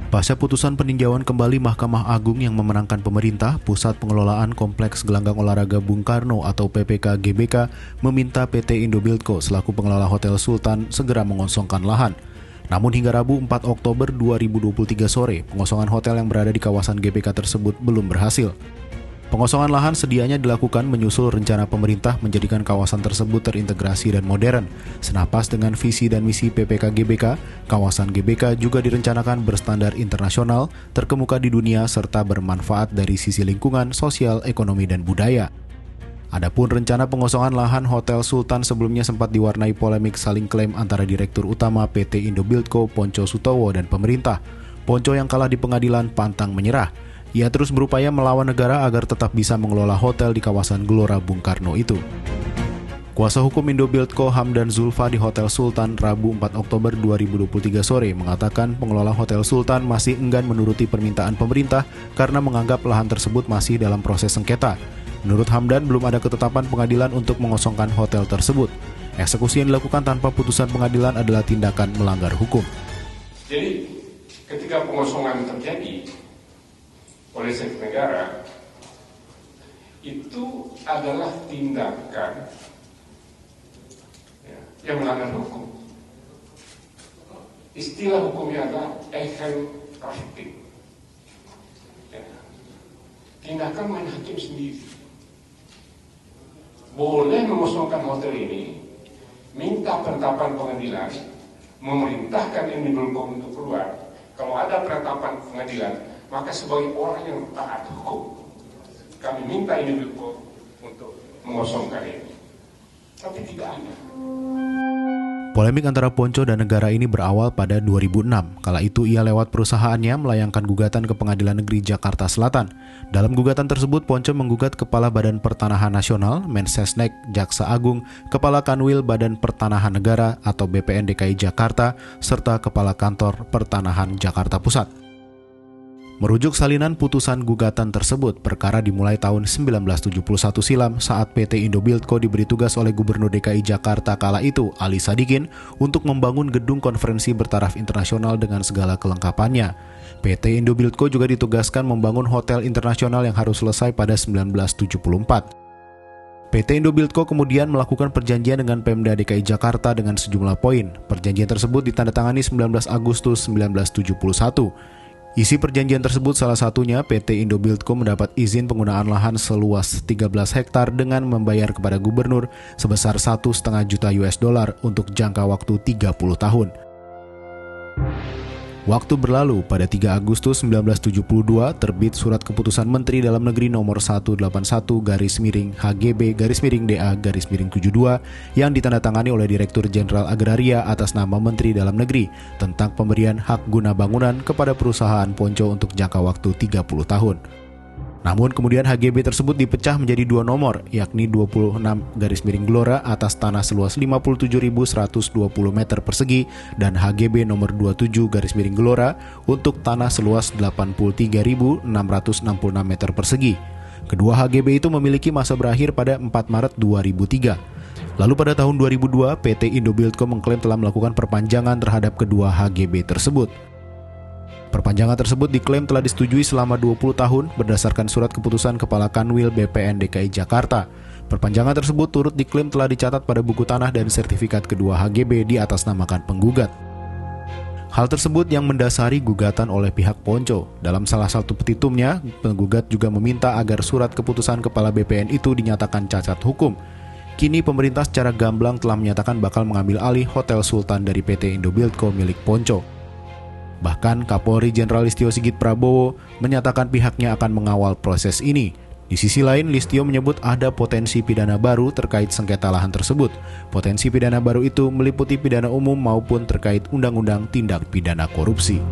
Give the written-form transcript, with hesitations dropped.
Pasca putusan peninjauan kembali Mahkamah Agung yang memenangkan pemerintah, Pusat Pengelolaan Kompleks Gelanggang Olahraga Bung Karno atau PPK GBK meminta PT Indobuildco selaku pengelola Hotel Sultan segera mengosongkan lahan. Namun hingga Rabu 4 Oktober 2023 sore, pengosongan hotel yang berada di kawasan GBK tersebut belum berhasil. Pengosongan lahan sedianya dilakukan menyusul rencana pemerintah menjadikan kawasan tersebut terintegrasi dan modern. Senapas dengan visi dan misi PPK GBK, kawasan GBK juga direncanakan berstandar internasional, terkemuka di dunia serta bermanfaat dari sisi lingkungan, sosial, ekonomi, dan budaya. Adapun rencana pengosongan lahan Hotel Sultan sebelumnya sempat diwarnai polemik saling klaim antara Direktur Utama PT Indobuildco Pontjo Sutowo dan pemerintah. Pontjo yang kalah di pengadilan pantang menyerah. Ia terus berupaya melawan negara agar tetap bisa mengelola hotel di kawasan Gelora Bung Karno itu. Kuasa hukum Indobuildco Hamdan Zulfa di Hotel Sultan Rabu 4 Oktober 2023 sore mengatakan pengelola Hotel Sultan masih enggan menuruti permintaan pemerintah karena menganggap lahan tersebut masih dalam proses sengketa. Menurut Hamdan, belum ada ketetapan pengadilan untuk mengosongkan hotel tersebut. Eksekusi yang dilakukan tanpa putusan pengadilan adalah tindakan melanggar hukum. Jadi, ketika pengosongan terjadi oleh sektor negara, itu adalah tindakan yang melanggar hukum. Istilah hukumnya adalah ehel trafficking. Tindakan main hakim sendiri. Boleh mengosongkan hotel ini, minta penetapan pengadilan, memerintahkan Indobuildco untuk keluar. Kalau ada penetapan pengadilan, maka sebagai orang yang taat hukum, kami minta Indobuildco untuk mengosongkan ini. Tapi tidak ada. Polemik antara Pontjo dan negara ini berawal pada 2006. Kala itu ia lewat perusahaannya melayangkan gugatan ke Pengadilan Negeri Jakarta Selatan. Dalam gugatan tersebut, Pontjo menggugat Kepala Badan Pertanahan Nasional, Mensesnek, Jaksa Agung, Kepala Kanwil Badan Pertanahan Negara atau BPN DKI Jakarta, serta Kepala Kantor Pertanahan Jakarta Pusat. Merujuk salinan putusan gugatan tersebut, perkara dimulai tahun 1971 silam saat PT Indobuildco diberi tugas oleh Gubernur DKI Jakarta kala itu, Ali Sadikin, untuk membangun gedung konferensi bertaraf internasional dengan segala kelengkapannya. PT Indobuildco juga ditugaskan membangun hotel internasional yang harus selesai pada 1974. PT Indobuildco kemudian melakukan perjanjian dengan Pemda DKI Jakarta dengan sejumlah poin. Perjanjian tersebut ditandatangani 19 Agustus 1971. Isi perjanjian tersebut salah satunya PT Indobuildco mendapat izin penggunaan lahan seluas 13 hektar dengan membayar kepada gubernur sebesar $1,5 juta untuk jangka waktu 30 tahun. Waktu berlalu, pada 3 Agustus 1972 terbit Surat Keputusan Menteri Dalam Negeri Nomor 181-HGB-DA-72 yang ditandatangani oleh Direktur Jenderal Agraria atas nama Menteri Dalam Negeri tentang pemberian hak guna bangunan kepada perusahaan Pontjo untuk jangka waktu 30 tahun. Namun kemudian HGB tersebut dipecah menjadi 2 nomor, yakni 26-Gelora atas tanah seluas 57.120 meter persegi dan HGB nomor 27-Gelora untuk tanah seluas 83.666 meter persegi. Kedua HGB itu memiliki masa berakhir pada 4 Maret 2003. Lalu pada tahun 2002, PT Indobuildco mengklaim telah melakukan perpanjangan terhadap kedua HGB tersebut. Perpanjangan tersebut diklaim telah disetujui selama 20 tahun berdasarkan surat keputusan Kepala Kanwil BPN DKI Jakarta. Perpanjangan tersebut turut diklaim telah dicatat pada buku tanah dan sertifikat kedua HGB di atas namakan penggugat. Hal tersebut yang mendasari gugatan oleh pihak Pontjo. Dalam salah satu petitumnya, penggugat juga meminta agar surat keputusan Kepala BPN itu dinyatakan cacat hukum. Kini pemerintah secara gamblang telah menyatakan bakal mengambil alih Hotel Sultan dari PT Indobuildco milik Pontjo. Bahkan Kapolri Jenderal Listio Sigit Prabowo menyatakan pihaknya akan mengawal proses ini. Di sisi lain, Listio menyebut ada potensi pidana baru terkait sengketa lahan tersebut. Potensi pidana baru itu meliputi pidana umum maupun terkait Undang-Undang Tindak Pidana Korupsi.